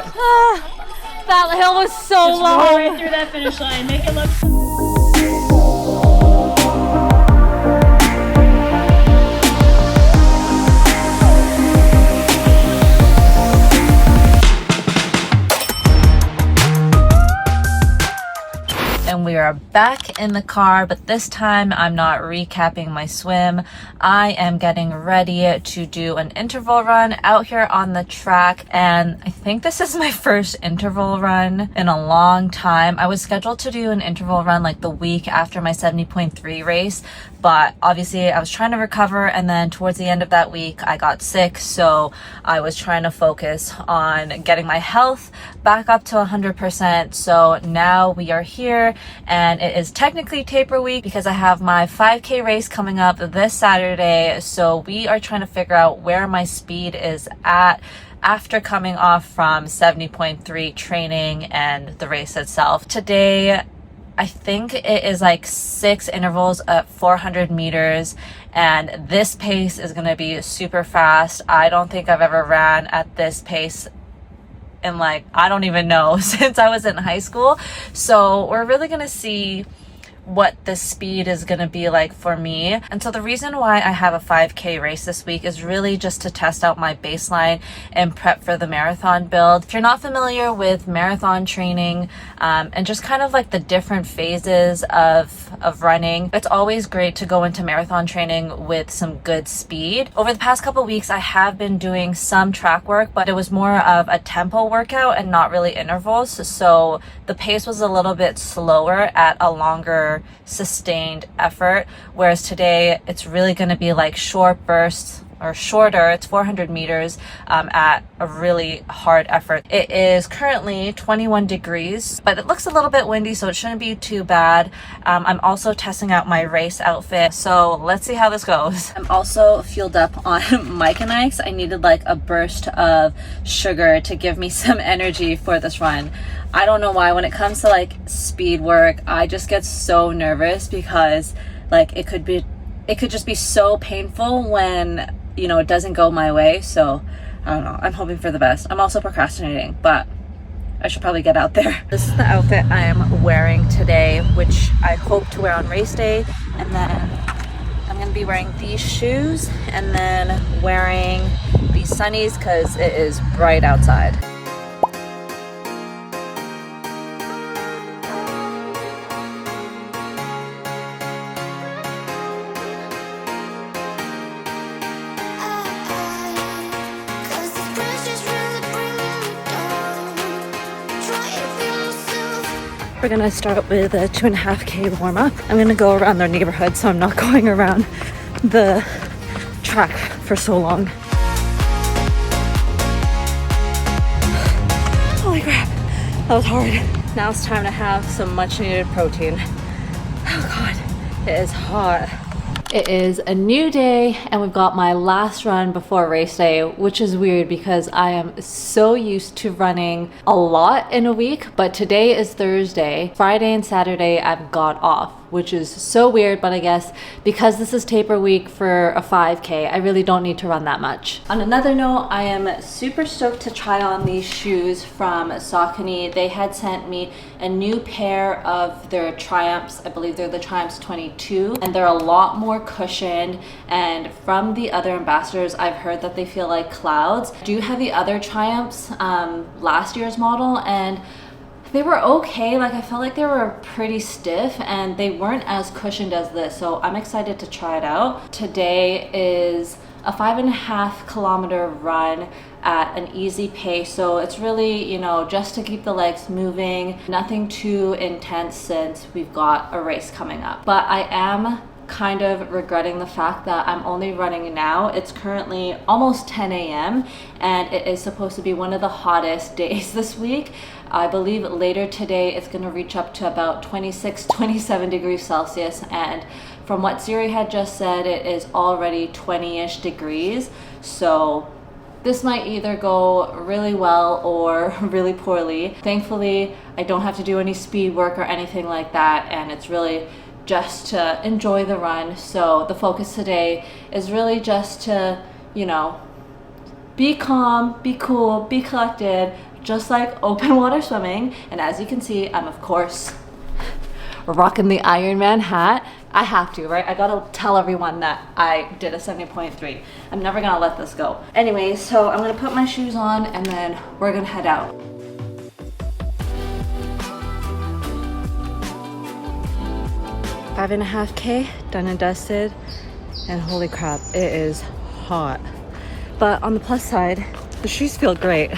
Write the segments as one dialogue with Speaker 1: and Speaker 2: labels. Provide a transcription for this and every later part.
Speaker 1: That hill was so
Speaker 2: Just
Speaker 1: long.
Speaker 2: roll right through that finish line. Make it look.
Speaker 1: And we are back in the car, but this time I'm not recapping my swim. I am getting ready to do an interval run out here on the track, and I think this is my first interval run in a long time. I was scheduled to do an interval run like the week after my 70.3 race, but obviously I was trying to recover, and then towards the end of that week I got sick, so I was trying to focus on getting my health back up to 100%. So now we are here, and it is technically taper week because I have my 5K race coming up this Saturday. So we are trying to figure out where my speed is at after coming off from 70.3 training and the race itself. Today, I think it is like 6 intervals at 400 meters, and this pace is going to be super fast. I don't think I've ever ran at this pace in like, I don't even know, since I was in high school. So we're really going to see what the speed is going to be like for me. And so the reason why I have a 5K race this week is really just to test out my baseline and prep for the marathon build. If you're not familiar with marathon training and just kind of like the different phases of running, it's always great to go into marathon training with some good speed. Over the past couple weeks, I have been doing some track work, but it was more of a tempo workout and not really intervals. So the pace was a little bit slower at a longer sustained effort, whereas today it's really going to be like short bursts or shorter. It's 400 meters at a really hard effort. It is currently 21 degrees, but it looks a little bit windy, so it shouldn't be too bad. I'm also testing out my race outfit, so let's see how this goes. I'm also fueled up on Mike and Ike's. I needed like a burst of sugar to give me some energy for this run. I don't know why, when it comes to like speed work, I just get so nervous because like it could just be so painful when, you know, it doesn't go my way. So I don't know, I'm hoping for the best. I'm also procrastinating, but I should probably get out there. This is the outfit I am wearing today, which I hope to wear on race day. And then I'm gonna be wearing these shoes and then wearing these sunnies because it is bright outside. We're gonna start with a 2.5K warm up. I'm gonna go around their neighborhood, so I'm not going around the track for so long. Holy crap, that was hard. Now it's time to have some much needed protein. Oh God, it is hot. It is a new day, and we've got my last run before race day, which is weird because I am so used to running a lot in a week, but today is Thursday. Friday and Saturday I've got off, which is so weird, but I guess because this is taper week for a 5K, I really don't need to run that much. On another note, I am super stoked to try on these shoes from Saucony. They had sent me a new pair of their Triumphs. I believe they're the Triumphs 22, and they're a lot more cushioned, and from the other ambassadors I've heard that they feel like clouds. I do have the other Triumphs, last year's model, and they were okay. Like, I felt like they were pretty stiff and they weren't as cushioned as this, so I'm excited to try it out. Today is a 5.5 kilometer run at an easy pace, so it's really, you know, just to keep the legs moving, nothing too intense since we've got a race coming up. But I am kind of regretting the fact that I'm only running now. It's currently almost 10 a.m. and it is supposed to be one of the hottest days this week. I believe later today it's going to reach up to about 26, 27 degrees Celsius, and from what Siri had just said, it is already 20-ish degrees. So this might either go really well or really poorly. Thankfully, I don't have to do any speed work or anything like that, and it's really just to enjoy the run. So the focus today is really just to, you know, be calm, be cool, be collected, just like open water swimming. And as you can see, I'm of course rocking the Ironman hat. I have to, right? I gotta tell everyone that I did a 70.3. I'm never gonna let this go. Anyways, so I'm gonna put my shoes on and then we're gonna head out. 5.5K done and dusted, and holy crap, it is hot. But on the plus side, the shoes feel great.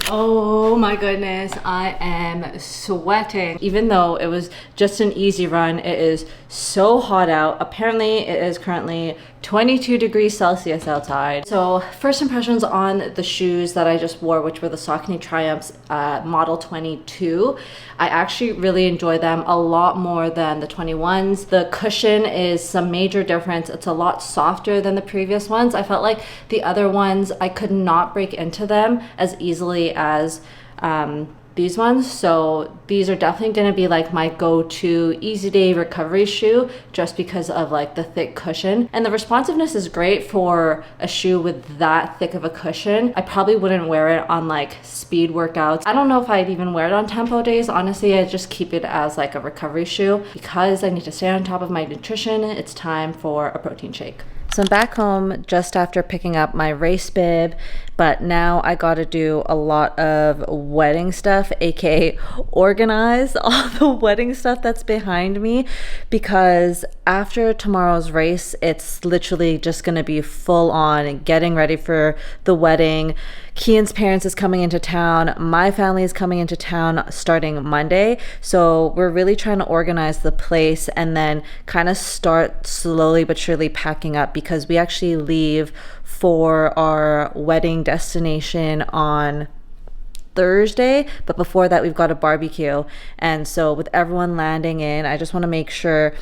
Speaker 1: Oh my goodness, I am sweating. Even though it was just an easy run, it is so hot out. Apparently it is currently 22 degrees Celsius outside. So first impressions on the shoes that I just wore, which were the Saucony Triumphs model 22. I actually really enjoy them a lot more than the 21s. The cushion is some major difference. It's a lot softer than the previous ones. I felt like the other ones, I could not break into them as easily as these ones. So these are definitely going to be like my go-to easy day recovery shoe, just because of like the thick cushion, and the responsiveness is great for a shoe with that thick of a cushion. I probably wouldn't wear it on like speed workouts. I don't know if I'd even wear it on tempo days. Honestly, I just keep it as like a recovery shoe because I need to stay on top of my nutrition. It's time for a protein shake. So I'm back home just after picking up my race bib, but now I gotta do a lot of wedding stuff, aka organize all the wedding stuff that's behind me, because after tomorrow's race, it's literally just gonna be full on getting ready for the wedding. Kian's parents is coming into town. My family is coming into town starting Monday. So we're really trying to organize the place and then kind of start slowly but surely packing up, because we actually leave for our wedding destination on Thursday, but before that we've got a barbecue. And so with everyone landing in, I just want to make sure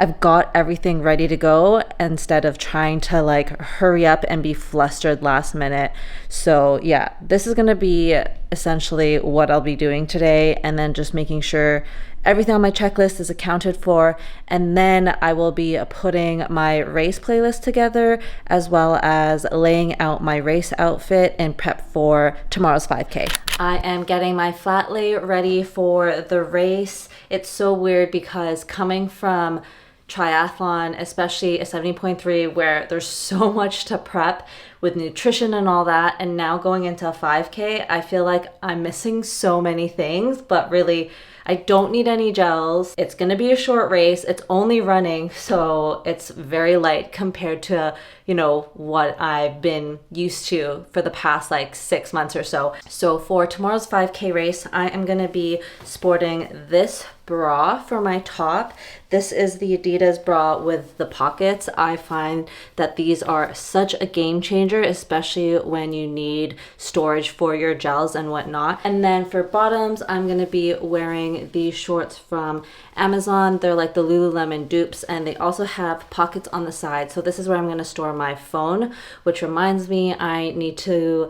Speaker 1: I've got everything ready to go instead of trying to like hurry up and be flustered last minute. So yeah, this is gonna be essentially what I'll be doing today, and then just making sure everything on my checklist is accounted for, and then I will be putting my race playlist together, as well as laying out my race outfit and prep for tomorrow's 5K. I am getting my flat lay ready for the race. It's so weird because coming from triathlon, especially a 70.3 where there's so much to prep with nutrition and all that, and now going into a 5K, I feel like I'm missing so many things. But really, I don't need any gels. It's gonna be a short race. It's only running, so it's very light compared to, you know, what I've been used to for the past like 6 months or so. So for tomorrow's 5K race, I am gonna be sporting this bra for my top. This is the Adidas bra with the pockets. I find that these are such a game changer, especially when you need storage for your gels and whatnot. And then for bottoms, I'm gonna be wearing these shorts from Amazon. They're like the Lululemon dupes, and they also have pockets on the side. So this is where I'm gonna store my phone, which reminds me I need to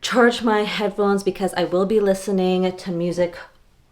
Speaker 1: charge my headphones because I will be listening to music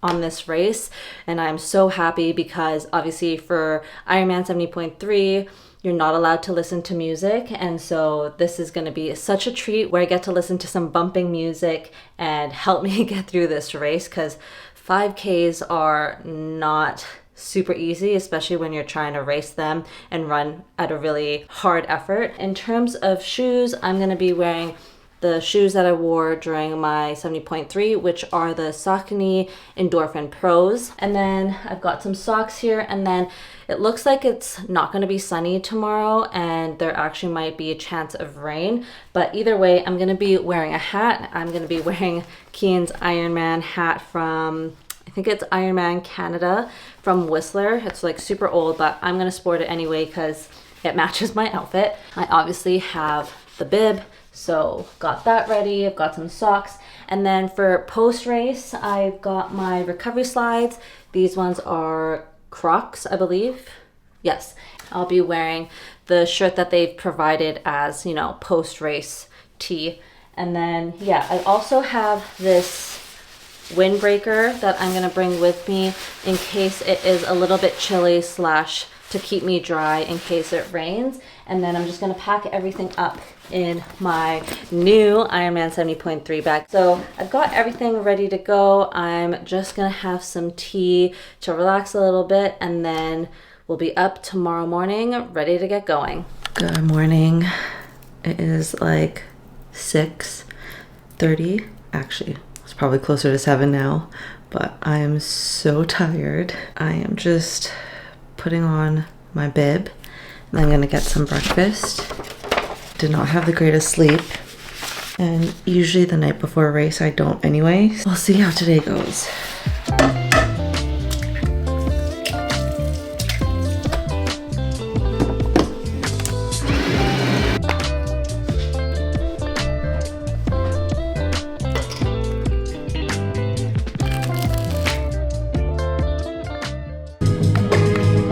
Speaker 1: on this race. And I'm so happy because obviously for Ironman 70.3, you're not allowed to listen to music, and so this is going to be such a treat where I get to listen to some bumping music and help me get through this race, because 5Ks are not super easy, especially when you're trying to race them and run at a really hard effort. In terms of shoes, I'm going to be wearing the shoes that I wore during my 70.3, which are the Saucony Endorphin Pros. And then I've got some socks here, and then it looks like it's not going to be sunny tomorrow, and there actually might be a chance of rain. But either way, I'm going to be wearing a hat. I'm going to be wearing Kian's Ironman hat from, I think it's Ironman Canada from Whistler. It's like super old, but I'm going to sport it anyway because it matches my outfit. I obviously have the bib, so got that ready. I've got some socks. And then for post-race, I've got my recovery slides. These ones are Crocs, I believe. Yes, I'll be wearing the shirt that they've provided as, you know, post-race tee. And then, yeah, I also have this windbreaker that I'm gonna bring with me in case it is a little bit chilly / to keep me dry in case it rains. And then I'm just gonna pack everything up in my new Ironman 70.3 bag. So I've got everything ready to go. I'm just gonna have some tea to relax a little bit, and then we'll be up tomorrow morning ready to get going. Good morning. It is like 6:30. Actually, it's probably closer to 7 now, but I am so tired. I am just putting on my bib, and I'm gonna get some breakfast. Did not have the greatest sleep, and usually the night before a race I don't anyway. We'll see how today goes.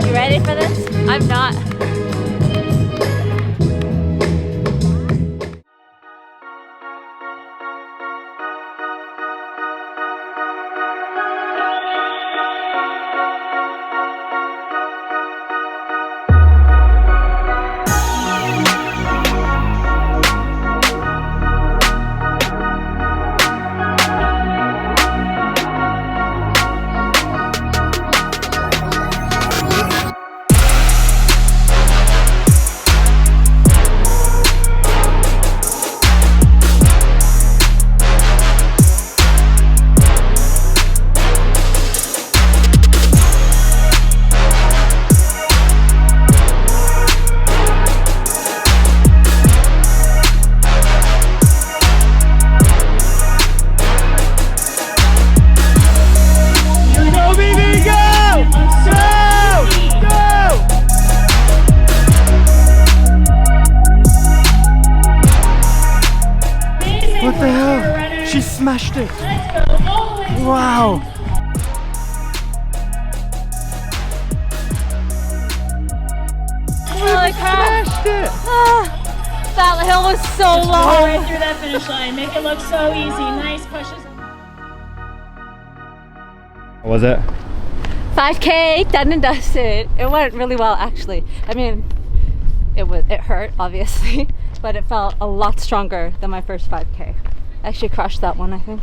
Speaker 1: You ready for this? I'm not.
Speaker 3: What the hell? She smashed it! Wow!
Speaker 1: Holy crap!
Speaker 3: Smashed it!
Speaker 1: That hill was so
Speaker 2: Go
Speaker 1: long.
Speaker 2: right through that finish line. Make it look so easy. Nice pushes.
Speaker 3: What was it?
Speaker 1: 5K, done and dusted. It went really well, actually. I mean, it hurt, obviously, but it felt a lot stronger than my first 5K. I actually crushed that one, I think.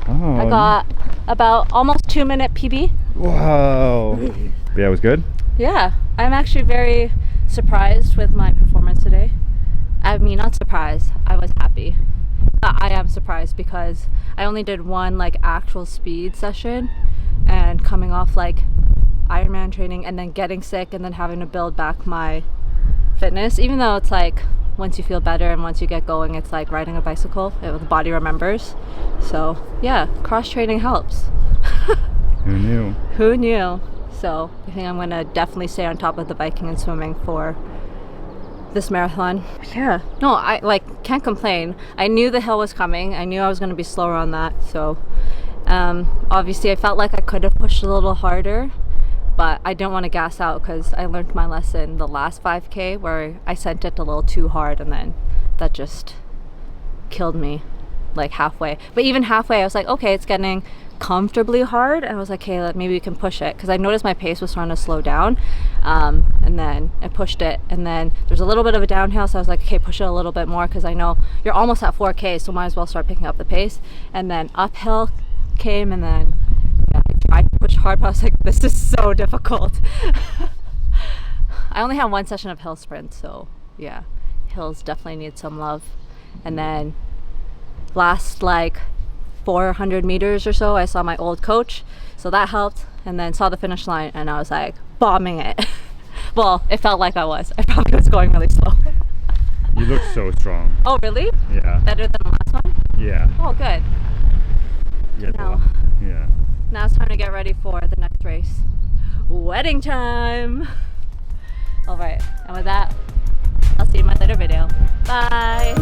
Speaker 3: Oh.
Speaker 1: I got about almost 2-minute PB.
Speaker 3: Wow. Yeah, it was good?
Speaker 1: Yeah, I'm actually very surprised with my performance today. I mean, not surprised, I was happy. I am surprised because I only did one like actual speed session, and coming off like Ironman training and then getting sick and then having to build back my fitness, even though it's like once you feel better and once you get going, it's like riding a bicycle. The body remembers. So yeah, cross training helps.
Speaker 3: Who knew?
Speaker 1: Who knew? So I think I'm gonna definitely stay on top of the biking and swimming for this marathon. Yeah, no, I like can't complain. I knew the hill was coming. I knew I was gonna be slower on that. So obviously I felt like I could have pushed a little harder, but I didn't want to gas out because I learned my lesson the last 5K where I sent it a little too hard, and then that just killed me like halfway. But even halfway I was like, okay, it's getting comfortably hard, and I was like, okay, maybe we can push it, because I noticed my pace was starting to slow down, and then I pushed it, and then there's a little bit of a downhill, so I was like, okay, push it a little bit more, because I know you're almost at 4K, so might as well start picking up the pace. And then uphill came, and then yeah, I tried to push hard, but I was like, this is so difficult. I only had one session of hill sprint, so yeah, hills definitely need some love. And then last like 400 meters or so, I saw my old coach, so that helped, and then saw the finish line, and I was like bombing it. Well, it felt like I probably was going really slow.
Speaker 3: You look so strong.
Speaker 1: Oh really?
Speaker 3: Yeah.
Speaker 1: Better than the last one?
Speaker 3: Yeah.
Speaker 1: Oh good.
Speaker 3: Yeah.
Speaker 1: Now.
Speaker 3: Yeah.
Speaker 1: Now it's time to get ready for the next race. Wedding time! Alright, and with that, I'll see you in my later video. Bye!